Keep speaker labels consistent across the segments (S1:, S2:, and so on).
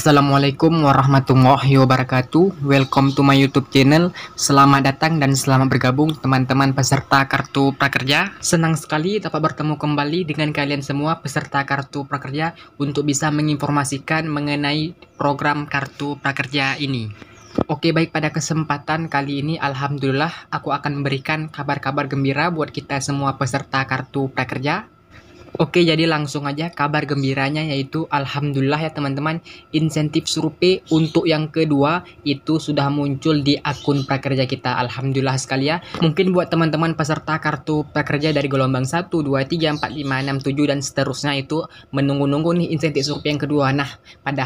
S1: Assalamualaikum warahmatullahi wabarakatuh. Welcome to my YouTube channel. Selamat datang dan selamat bergabung teman-teman peserta Kartu Prakerja. Senang sekali dapat bertemu kembali dengan kalian semua peserta Kartu Prakerja untuk bisa menginformasikan mengenai program Kartu Prakerja ini. Oke, baik, pada kesempatan kali ini alhamdulillah aku akan memberikan kabar-kabar gembira buat kita semua peserta Kartu Prakerja. Oke, jadi langsung aja kabar gembiranya yaitu alhamdulillah ya teman-teman, insentif survei untuk yang kedua itu sudah muncul di akun prakerja kita. Alhamdulillah sekali ya. Mungkin buat teman-teman peserta kartu prakerja dari gelombang 1, 2, 3, 4, 5, 6, 7 dan seterusnya itu menunggu-nunggu nih insentif survei yang kedua. Pada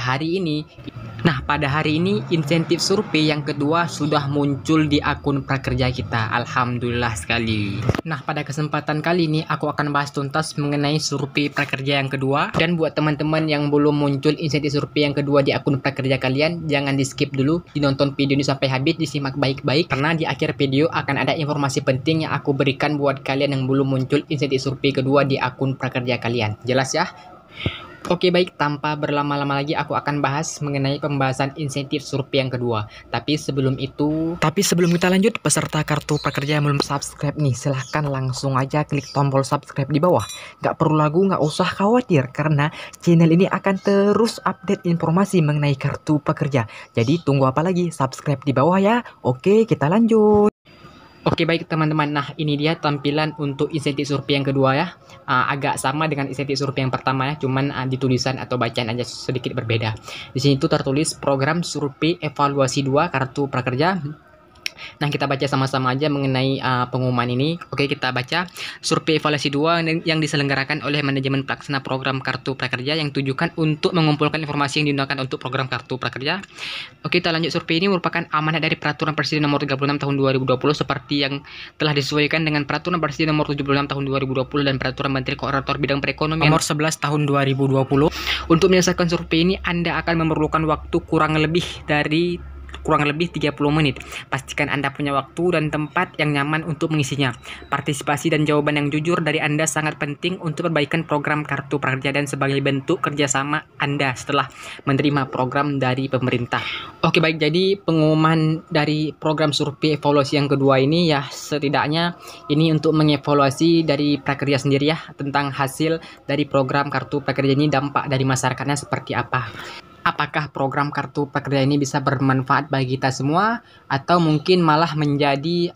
S1: hari ini insentif survei yang kedua sudah muncul di akun prakerja kita. Alhamdulillah sekali. Nah, pada kesempatan kali ini aku akan bahas tuntas mengenai survei prakerja yang kedua. Dan buat teman-teman yang belum muncul insentif survei yang kedua di akun prakerja kalian, jangan di skip dulu, dinonton video ini sampai habis, disimak baik-baik karena di akhir video akan ada informasi penting yang aku berikan buat kalian yang belum muncul insentif survei kedua di akun prakerja kalian. Jelas ya? Oke, baik, tanpa berlama-lama lagi aku akan bahas mengenai pembahasan insentif survei yang kedua. Tapi sebelum kita lanjut, peserta kartu prakerja yang belum subscribe nih, silahkan langsung aja klik tombol subscribe di bawah. Gak perlu lagu, gak usah khawatir karena channel ini akan terus update informasi mengenai kartu prakerja. Jadi tunggu apa lagi, subscribe di bawah ya. Oke, kita lanjut. Oke, baik teman-teman, nah ini dia tampilan untuk insentif survei yang kedua ya. Agak sama dengan insentif survei yang pertama ya, cuman di tulisan atau bacaan aja sedikit berbeda. Di sini tuh tertulis program survei evaluasi 2 kartu prakerja. Nah, kita baca sama-sama aja mengenai pengumuman ini. Oke, kita baca. Survei evaluasi 2 yang diselenggarakan oleh manajemen pelaksana program kartu prakerja yang ditujukan untuk mengumpulkan informasi yang digunakan untuk program kartu prakerja. Oke, kita lanjut. Survei ini merupakan amanat dari Peraturan Presiden Nomor 36 Tahun 2020 seperti yang telah disesuaikan dengan Peraturan Presiden Nomor 76 Tahun 2020 dan Peraturan Menteri Koordinator Bidang Perekonomian Nomor 11 Tahun 2020. Untuk menyelesaikan survei ini, Anda akan memerlukan waktu kurang lebih 30 menit. Pastikan Anda punya waktu dan tempat yang nyaman untuk mengisinya. Partisipasi dan jawaban yang jujur dari Anda sangat penting untuk perbaikan program kartu prakerja dan sebagai bentuk kerjasama Anda setelah menerima program dari pemerintah. Oke, baik, jadi pengumuman dari program survei evaluasi yang kedua ini ya setidaknya ini untuk mengevaluasi dari prakerja sendiri ya tentang hasil dari program kartu prakerja ini, dampak dari masyarakatnya seperti apa. Apakah program kartu prakerja ini bisa bermanfaat bagi kita semua atau mungkin malah menjadi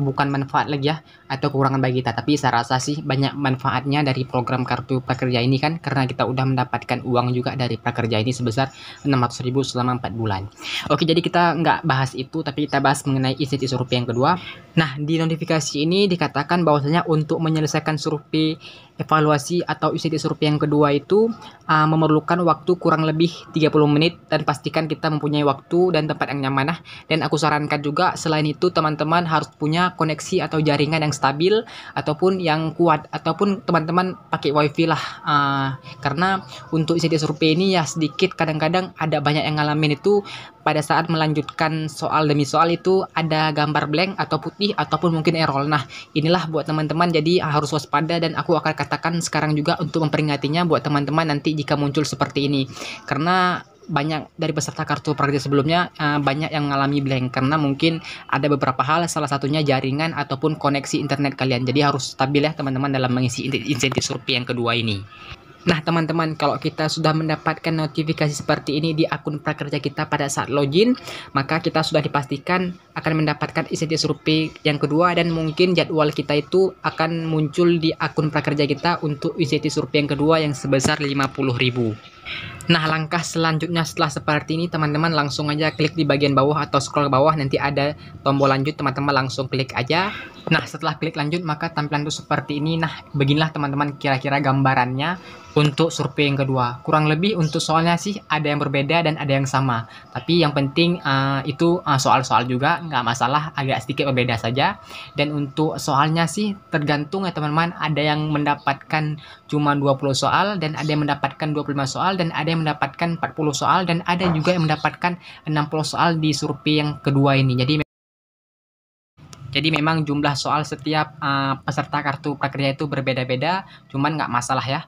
S1: bukan manfaat lagi ya atau kekurangan bagi kita. Tapi saya rasa sih banyak manfaatnya dari program kartu prakerja ini kan, karena kita udah mendapatkan uang juga dari prakerja ini sebesar 600.000 selama 4 bulan. Oke, jadi kita nggak bahas itu tapi kita bahas mengenai insentif survei yang kedua. Nah, di notifikasi ini dikatakan bahwasanya untuk menyelesaikan survei evaluasi atau insentif survei yang kedua itu memerlukan waktu kurang lebih 30 menit dan pastikan kita mempunyai waktu dan tempat yang nyaman. Dan aku sarankan juga selain itu teman-teman harus punya koneksi atau jaringan yang stabil ataupun yang kuat, ataupun teman-teman pakai wifi lah, karena untuk insentif survei ini ya sedikit kadang-kadang ada banyak yang ngalamin itu pada saat melanjutkan soal demi soal itu ada gambar blank atau putih ataupun mungkin error. Nah, inilah buat teman-teman, jadi harus waspada dan aku akan katakan sekarang juga untuk memperingatinya buat teman-teman nanti jika muncul seperti ini, karena banyak dari peserta kartu prakerja sebelumnya banyak yang mengalami blank karena mungkin ada beberapa hal, salah satunya jaringan ataupun koneksi internet kalian. Jadi harus stabil ya teman-teman dalam mengisi insentif survei yang kedua ini. Nah, teman-teman, kalau kita sudah mendapatkan notifikasi seperti ini di akun prakerja kita pada saat login, maka kita sudah dipastikan akan mendapatkan insentif survei yang kedua dan mungkin jadwal kita itu akan muncul di akun prakerja kita untuk insentif survei yang kedua yang sebesar 50.000. Nah, langkah selanjutnya setelah seperti ini teman-teman langsung aja klik di bagian bawah atau scroll ke bawah, nanti ada tombol lanjut, teman-teman langsung klik aja. Nah, setelah klik lanjut maka tampilan itu seperti ini. Nah, beginilah teman-teman kira-kira gambarannya untuk survei yang kedua. Kurang lebih untuk soalnya sih ada yang berbeda dan ada yang sama. Tapi yang penting itu soal-soal juga nggak masalah, agak sedikit berbeda saja. Dan untuk soalnya sih tergantung ya teman-teman, ada yang mendapatkan cuma 20 soal dan ada yang mendapatkan 25 soal dan ada yang mendapatkan 40 soal dan ada juga yang mendapatkan 60 soal di survei yang kedua ini. Jadi Jadi memang jumlah soal setiap peserta kartu prakerja itu berbeda-beda, cuman nggak masalah ya.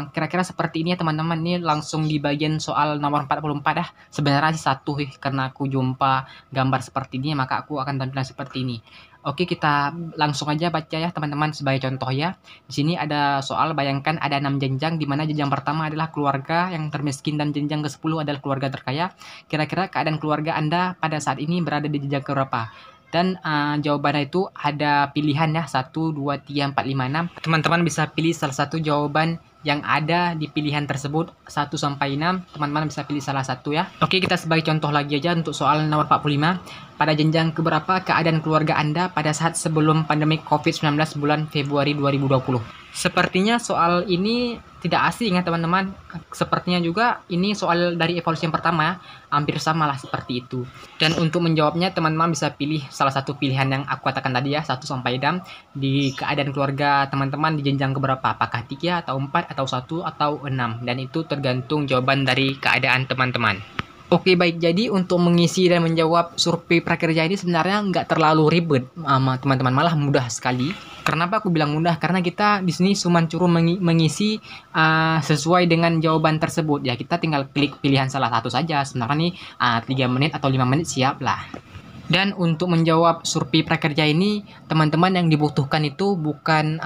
S1: Kira-kira seperti ini ya teman-teman, ini langsung di bagian soal nomor 44 ya. Sebenarnya sih satu karena aku jumpa gambar seperti ini, maka aku akan tampilkan seperti ini. Oke, kita langsung aja baca ya teman-teman sebagai contoh ya. Di sini ada soal, bayangkan ada 6 jenjang, di mana jenjang pertama adalah keluarga yang termiskin dan jenjang ke-10 adalah keluarga terkaya. Kira-kira keadaan keluarga Anda pada saat ini berada di jenjang keberapa? Dan jawabannya itu ada pilihan ya, 1, 2, 3, 4, 5, 6. Teman-teman bisa pilih salah satu jawaban yang ada di pilihan tersebut 1 sampai 6. Teman-teman bisa pilih salah satu ya. Oke, kita sebagai contoh lagi aja untuk soal nomor 45. Pada jenjang keberapa keadaan keluarga Anda pada saat sebelum pandemi COVID-19 bulan Februari 2020? Sepertinya soal ini tidak asing ya teman-teman. Sepertinya juga ini soal dari evaluasi yang pertama ya. Hampir sama lah seperti itu. Dan untuk menjawabnya teman-teman bisa pilih salah satu pilihan yang aku katakan tadi ya, 1 sampai 6. Di keadaan keluarga teman-teman di jenjang keberapa? Apakah 3 atau 4 atau 1 atau 6? Dan itu tergantung jawaban dari keadaan teman-teman. Oke, baik, jadi untuk mengisi dan menjawab survei prakerja ini sebenarnya nggak terlalu ribet teman-teman, malah mudah sekali. Kenapa aku bilang mudah? Karena kita di sini cuma suruh mengisi sesuai dengan jawaban tersebut. Ya, kita tinggal klik pilihan salah satu saja. Sebenarnya nih 3 menit atau 5 menit siap lah. Dan untuk menjawab survei prakerja ini, teman-teman yang dibutuhkan itu bukan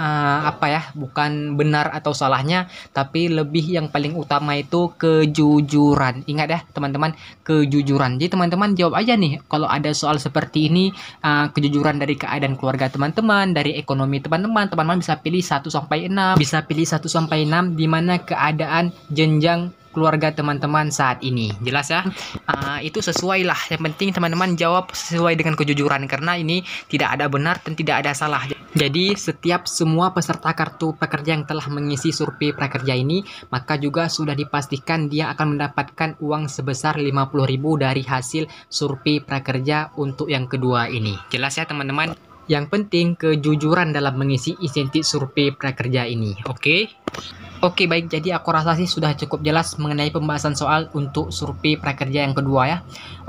S1: bukan benar atau salahnya, tapi lebih yang paling utama itu kejujuran. Ingat ya teman-teman, kejujuran. Jadi teman-teman jawab aja nih kalau ada soal seperti ini, kejujuran dari keadaan keluarga teman-teman, dari ekonomi teman-teman. Teman-teman bisa pilih 1 sampai 6, bisa pilih 1 sampai 6 di mana keadaan jenjang keluarga teman-teman saat ini. Jelas ya? Itu sesuai lah. Yang penting teman-teman jawab sesuai dengan kejujuran, karena ini tidak ada benar dan tidak ada salah. Jadi setiap semua peserta kartu prakerja yang telah mengisi survei prakerja ini, maka juga sudah dipastikan dia akan mendapatkan uang sebesar 50.000 dari hasil survei prakerja untuk yang kedua ini. Jelas ya teman-teman? Yang penting kejujuran dalam mengisi insentif survei prakerja ini. Oke, baik, jadi aku rasa sih sudah cukup jelas mengenai pembahasan soal untuk survei prakerja yang kedua ya.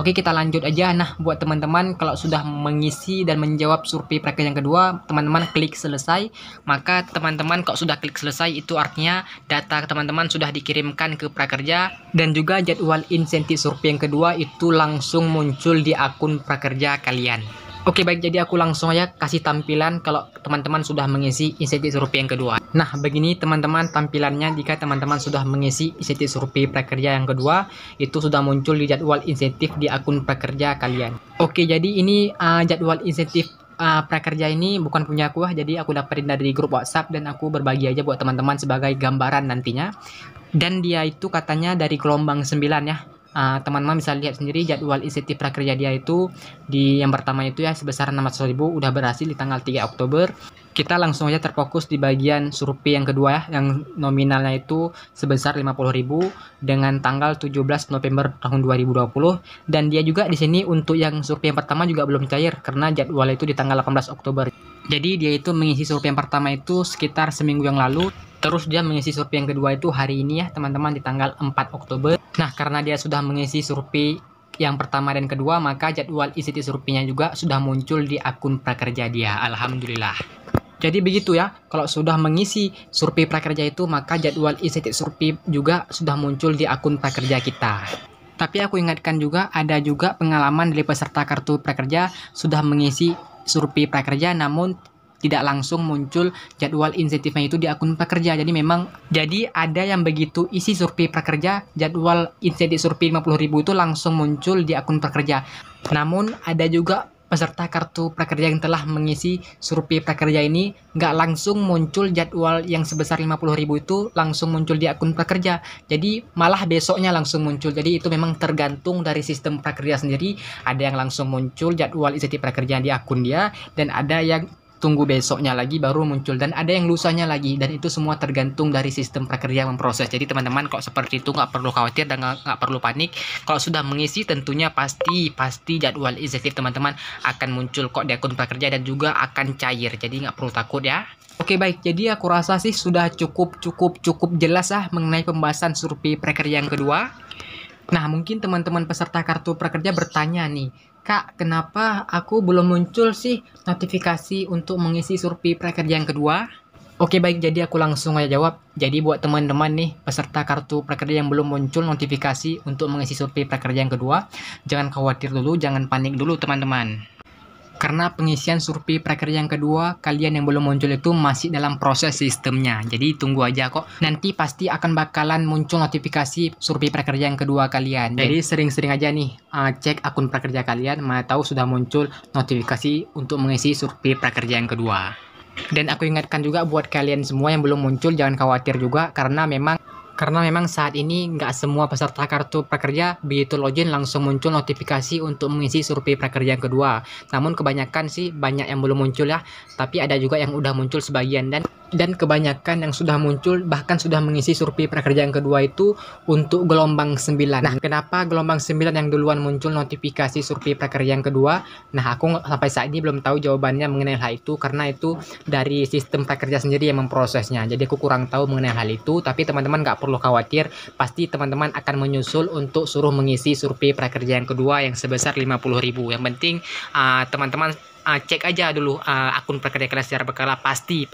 S1: Oke, kita lanjut aja. Nah, buat teman-teman kalau sudah mengisi dan menjawab survei prakerja yang kedua, teman-teman klik selesai. Maka teman-teman kalau sudah klik selesai, itu artinya data teman-teman sudah dikirimkan ke prakerja, dan juga jadwal insentif survei yang kedua itu langsung muncul di akun prakerja kalian. Oke, baik, jadi aku langsung aja kasih tampilan kalau teman-teman sudah mengisi insentif survei yang kedua. Nah, begini teman-teman tampilannya jika teman-teman sudah mengisi insentif survei prakerja yang kedua, itu sudah muncul di jadwal insentif di akun prakerja kalian. Oke, jadi ini jadwal insentif prakerja ini bukan punya aku, jadi aku dapetin dari grup WhatsApp dan aku berbagi aja buat teman-teman sebagai gambaran nantinya. Dan dia itu katanya dari gelombang 9 ya. Teman-teman bisa lihat sendiri jadwal insentif prakerja dia itu di yang pertama itu ya sebesar 600.000 udah berhasil di tanggal 3 Oktober. Kita langsung aja terfokus di bagian survei yang kedua ya, yang nominalnya itu sebesar 50.000 dengan tanggal 17 November tahun 2020, dan dia juga di sini untuk yang survei yang pertama juga belum cair karena jadwal itu di tanggal 18 Oktober. Jadi dia itu mengisi survei yang pertama itu sekitar seminggu yang lalu. Terus dia mengisi survei yang kedua itu hari ini ya teman-teman di tanggal 4 Oktober. Nah, karena dia sudah mengisi survei yang pertama dan kedua, maka jadwal insentif surveinya juga sudah muncul di akun prakerja dia. Alhamdulillah. Jadi begitu ya, kalau sudah mengisi survei prakerja itu, maka jadwal insentif survei juga sudah muncul di akun prakerja kita. Tapi aku ingatkan juga, ada juga pengalaman dari peserta kartu prakerja sudah mengisi survei prakerja namun tidak langsung muncul jadwal insentifnya itu di akun prakerja. Jadi ada yang begitu isi survei prakerja, jadwal insentif survei 50.000 itu langsung muncul di akun prakerja. Namun ada juga peserta kartu prakerja yang telah mengisi survei prakerja ini nggak langsung muncul jadwal yang sebesar 50.000 itu langsung muncul di akun prakerja. Jadi malah besoknya langsung muncul. Jadi itu memang tergantung dari sistem prakerja sendiri. Ada yang langsung muncul jadwal insentif prakerja di akun dia, dan ada yang tunggu besoknya lagi baru muncul, dan ada yang lusanya lagi, dan itu semua tergantung dari sistem prakerja memproses. Jadi teman-teman kalau seperti itu nggak perlu khawatir dan nggak perlu panik. Kalau sudah mengisi tentunya pasti jadwal insentif teman-teman akan muncul kok di akun prakerja dan juga akan cair, jadi nggak perlu takut ya. Oke, baik, jadi aku rasa sih sudah cukup jelas mengenai pembahasan survei prakerja yang kedua. Nah, mungkin teman-teman peserta kartu prakerja bertanya nih, Kak, kenapa aku belum muncul sih notifikasi untuk mengisi survei prakerja yang kedua? Oke baik, jadi aku langsung aja jawab. Jadi buat teman-teman nih, peserta kartu prakerja yang belum muncul notifikasi untuk mengisi survei prakerja yang kedua, jangan khawatir dulu, jangan panik dulu teman-teman. Karena pengisian survei prakerja yang kedua, kalian yang belum muncul itu masih dalam proses sistemnya. Jadi tunggu aja kok. Nanti pasti akan bakalan muncul notifikasi survei prakerja yang kedua kalian. Jadi sering-sering aja nih cek akun prakerja kalian, mana tahu sudah muncul notifikasi untuk mengisi survei prakerja yang kedua. Dan aku ingatkan juga buat kalian semua yang belum muncul, jangan khawatir juga karena memang saat ini nggak semua peserta kartu prakerja begitu login langsung muncul notifikasi untuk mengisi survei prakerja yang kedua. Namun kebanyakan sih banyak yang belum muncul ya, tapi ada juga yang udah muncul sebagian dan kebanyakan yang sudah muncul bahkan sudah mengisi survei prakerja yang kedua itu untuk gelombang 9. Nah, kenapa gelombang 9 yang duluan muncul notifikasi survei prakerja yang kedua? Nah, aku sampai saat ini belum tahu jawabannya mengenai hal itu karena itu dari sistem prakerja sendiri yang memprosesnya. Jadi aku kurang tahu mengenai hal itu, tapi teman-teman nggak perlu khawatir, pasti teman-teman akan menyusul untuk suruh mengisi survei prakerja yang kedua yang sebesar 50.000. Yang penting teman-teman cek aja dulu akun prakerja kalian secara berkala, pasti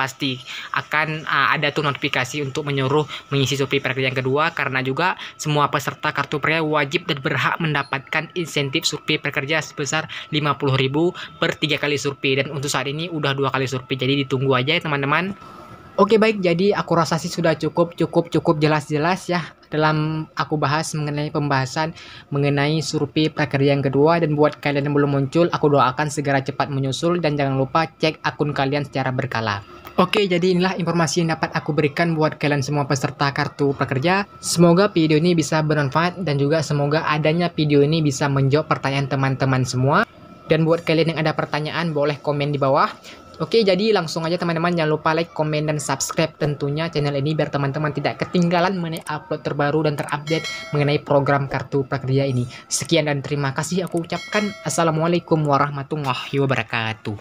S1: akan ada tuh notifikasi untuk menyuruh mengisi survei prakerja yang kedua, karena juga semua peserta kartu prakerja wajib dan berhak mendapatkan insentif survei prakerja sebesar 50.000 per 3 kali survei, dan untuk saat ini udah 2 kali survei, jadi ditunggu aja ya teman-teman. Oke baik, jadi aku rasa sih sudah cukup jelas-jelas ya dalam aku bahas mengenai pembahasan mengenai survei prakerja yang kedua. Dan buat kalian yang belum muncul, aku doakan segera cepat menyusul dan jangan lupa cek akun kalian secara berkala. Oke, jadi inilah informasi yang dapat aku berikan buat kalian semua peserta kartu prakerja. Semoga video ini bisa bermanfaat dan juga semoga adanya video ini bisa menjawab pertanyaan teman-teman semua. Dan buat kalian yang ada pertanyaan boleh komen di bawah. Oke, jadi langsung aja teman-teman, jangan lupa like, komen, dan subscribe tentunya channel ini biar teman-teman tidak ketinggalan mengenai upload terbaru dan terupdate mengenai program kartu prakerja ini. Sekian dan terima kasih aku ucapkan. Assalamualaikum warahmatullahi wabarakatuh.